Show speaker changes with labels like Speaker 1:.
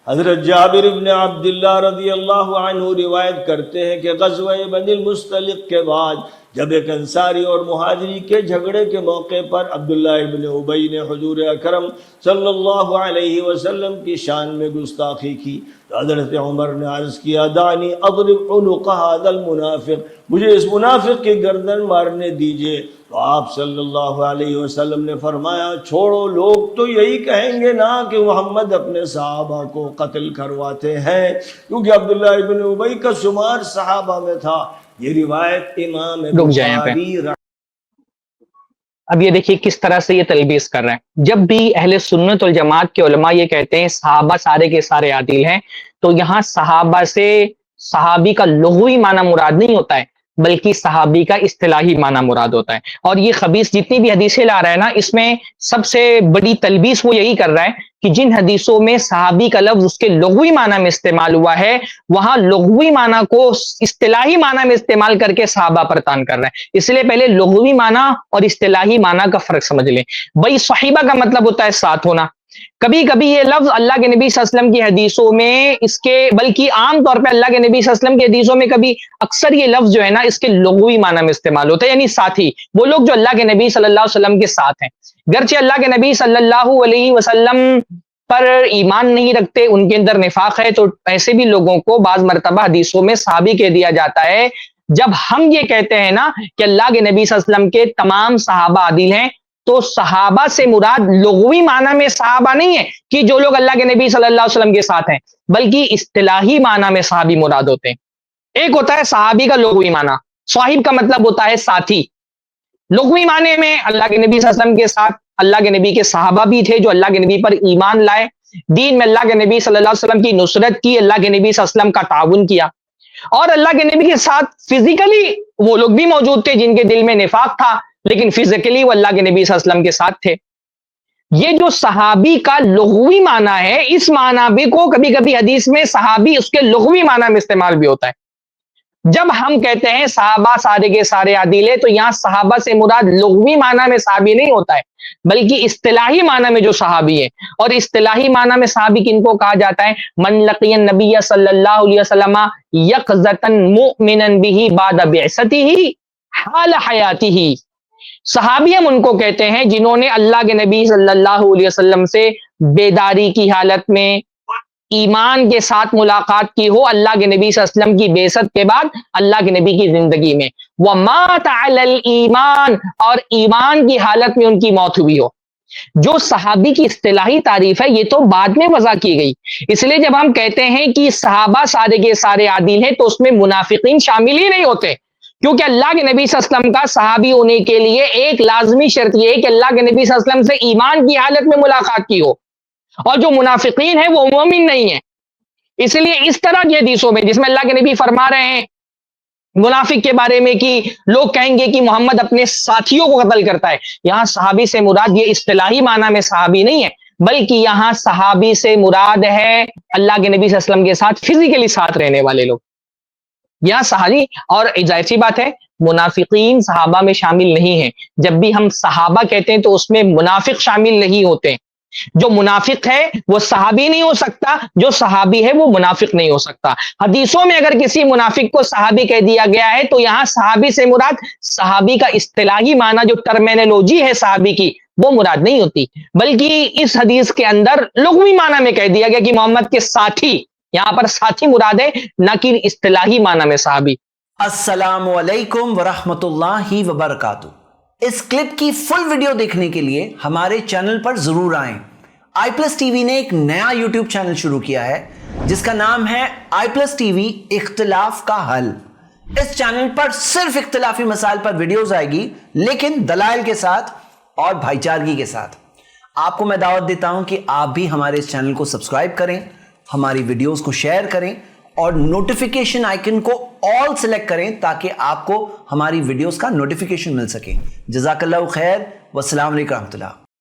Speaker 1: حضرت جابر بن عبداللہ رضی اللہ عنہ روایت کرتے ہیں کہ غزوہ بنی المصطلق کے بعد جب ایک انصاری اور مہاجری کے جھگڑے کے موقع پر عبداللہ ابن ابی نے حضور اکرم صلی اللہ علیہ وسلم کی شان میں گستاخی کی تو حضرت عمر نے عرض کیا دعنی اضرب عنق هذا المنافق، مجھے اس منافق کی گردن مارنے دیجئے۔ تو آپ صلی اللہ علیہ وسلم نے فرمایا چھوڑو، لوگ تو یہی کہیں گے نا کہ محمد اپنے صحابہ کو قتل کرواتے ہیں، کیونکہ عبداللہ ابن ابی کا شمار صحابہ میں تھا۔ یہ روایت امام بخاری۔
Speaker 2: اب یہ دیکھیے کس طرح سے یہ تلبیس کر رہے ہیں۔ جب بھی اہل سنت والجماعت کے علماء یہ کہتے ہیں صحابہ سارے کے سارے عادل ہیں، تو یہاں صحابہ سے صحابی کا لغوی معنی مراد نہیں ہوتا ہے، بلکہ صحابی کا اصطلاحی معنی مراد ہوتا ہے۔ اور یہ خبیث جتنی بھی حدیثیں لا رہا ہے نا، اس میں سب سے بڑی تلبیس وہ یہی کر رہا ہے کہ جن حدیثوں میں صحابی کا لفظ اس کے لغوی معنی میں استعمال ہوا ہے، وہاں لغوی معنی کو اصطلاحی معنی میں استعمال کر کے صحابہ پر تان کر رہا ہے۔ اس لیے پہلے لغوی معنی اور اصطلاحی معنی کا فرق سمجھ لیں۔ بھائی صحیبہ کا مطلب ہوتا ہے ساتھ ہونا۔ کبھی کبھی یہ لفظ اللہ کے نبی صلی اللہ علیہ وسلم کی حدیثوں میں اس کے، بلکہ عام طور پہ اللہ کے نبی صلی اللہ علیہ وسلم کی حدیثوں میں کبھی اکثر یہ لفظ جو ہے نا اس کے لغوی معنی میں استعمال ہوتا ہے، یعنی ساتھی، وہ لوگ جو اللہ کے نبی صلی اللہ علیہ وسلم کے ساتھ ہیں۔ گرچہ اللہ کے نبی صلی اللہ علیہ وسلم پر ایمان نہیں رکھتے، ان کے اندر نفاق ہے، تو ایسے بھی لوگوں کو بعض مرتبہ حدیثوں میں صحابی کہہ دیا جاتا ہے۔ جب ہم یہ کہتے ہیں نا کہ اللہ کے نبی صلی اللہ علیہ وسلم کے تمام صحابہ عادل ہیں، تو صحابہ سے مراد لغوی معنی میں صحابہ نہیں ہے کہ جو لوگ اللہ کے نبی صلی اللہ علیہ وسلم کے ساتھ ہیں، بلکہ اصطلاحی معنی میں صحابی مراد ہوتے ہیں۔ ایک ہوتا ہے صحابی کا لغوی معنی، صاحب کا مطلب ہوتا ہے ساتھی۔ لغوی معنی میں اللہ کے نبی صلی اللہ علیہ وسلم کے ساتھ اللہ کے نبی کے صحابہ بھی تھے جو اللہ کے نبی پر ایمان لائے، دین میں اللہ کے نبی صلی اللہ علیہ وسلم کی نصرت کی، اللہ کے نبی صلی اللہ علیہ وسلم کا تعاون کیا، اور اللہ کے نبی کے ساتھ فزیکلی وہ لوگ بھی موجود تھے جن کے دل میں نفاق تھا، لیکن فزیکلی وہ اللہ کے نبی صلی اللہ علیہ وسلم کے ساتھ تھے۔ یہ جو صحابی کا لغوی معنی ہے، اس معنی بھی کو کبھی کبھی حدیث میں صحابی اس کے لغوی معنی میں استعمال بھی ہوتا ہے۔ جب ہم کہتے ہیں صحابہ سارے کے سارے عادل ہیں، تو یہاں صحابہ سے مراد لغوی معنی میں صحابی نہیں ہوتا ہے، بلکہ اصطلاحی معنی میں جو صحابی ہے۔ اور اصطلاحی معنی میں صحابی کن کو کہا جاتا ہے؟ من لقی النبی صلی اللہ علیہ وسلم یقظۃ مؤمنا بہ بعد بعثتہ حال حیاتہ۔ صحابی ہم ان کو کہتے ہیں جنہوں نے اللہ کے نبی صلی اللہ علیہ وسلم سے بیداری کی حالت میں ایمان کے ساتھ ملاقات کی ہو، اللہ کے نبی صلی اللہ علیہ وسلم کی بعثت کے بعد اللہ کے نبی کی زندگی میں، وَمَاتَ عَلَى الْإِيمَانِ، اور ایمان کی حالت میں ان کی موت ہوئی ہو۔ جو صحابی کی اصطلاحی تعریف ہے یہ تو بعد میں وضع کی گئی، اس لیے جب ہم کہتے ہیں کہ صحابہ سارے کے سارے عادل ہیں تو اس میں منافقین شامل ہی نہیں ہوتے، کیونکہ اللہ کے نبی صلی اللہ علیہ وسلم کا صحابی ہونے کے لیے ایک لازمی شرط یہ ہے کہ اللہ کے نبی صلی اللہ علیہ وسلم سے ایمان کی حالت میں ملاقات کی ہو، اور جو منافقین ہیں وہ مومن نہیں ہیں۔ اس لیے اس طرح کی حدیثوں میں جس میں اللہ کے نبی فرما رہے ہیں منافق کے بارے میں کہ لوگ کہیں گے کہ محمد اپنے ساتھیوں کو قتل کرتا ہے، یہاں صحابی سے مراد یہ اصطلاحی معنی میں صحابی نہیں ہے، بلکہ یہاں صحابی سے مراد ہے اللہ کے نبی صلی اللہ علیہ وسلم کے ساتھ فزیکلی ساتھ رہنے والے لوگ۔ یہاں صحابی، اور ظاہر سی بات ہے منافقین صحابہ میں شامل نہیں ہیں۔ جب بھی ہم صحابہ کہتے ہیں تو اس میں منافق شامل نہیں ہوتے ہیں۔ جو منافق ہے وہ صحابی نہیں ہو سکتا، جو صحابی ہے وہ منافق نہیں ہو سکتا۔ حدیثوں میں اگر کسی منافق کو صحابی کہہ دیا گیا ہے تو یہاں صحابی سے مراد صحابی کا اصطلاحی معنی جو ٹرمینالوجی ہے صحابی کی وہ مراد نہیں ہوتی، بلکہ اس حدیث کے اندر لغوی معنی میں کہہ دیا گیا کہ محمد کے ساتھی، یہاں پر ساتھی مراد ہے، نہ کہ اصطلاحی معنی میں صحابی۔
Speaker 3: السلام علیکم ورحمۃ اللہ وبرکاتہ۔ اس کلپ کی فل ویڈیو دیکھنے کے لیے ہمارے چینل پر ضرور آئیں۔ آئی پلس ٹی وی نے ایک نیا یوٹیوب چینل شروع کیا ہے جس کا نام ہے آئی پلس ٹی وی اختلاف کا حل۔ اس چینل پر صرف اختلافی مسائل پر ویڈیوز آئے گی، لیکن دلائل کے ساتھ اور بھائی چارگی کے ساتھ۔ آپ کو میں دعوت دیتا ہوں کہ آپ بھی ہمارے اس چینل کو سبسکرائب کریں، ہماری ویڈیوز کو شیئر کریں اور نوٹیفیکیشن آئیکن کو آل سلیکٹ کریں تاکہ آپ کو ہماری ویڈیوز کا نوٹیفیکیشن مل سکے۔ جزاک اللہ خیر، والسلام علیکم ورحمۃ اللہ۔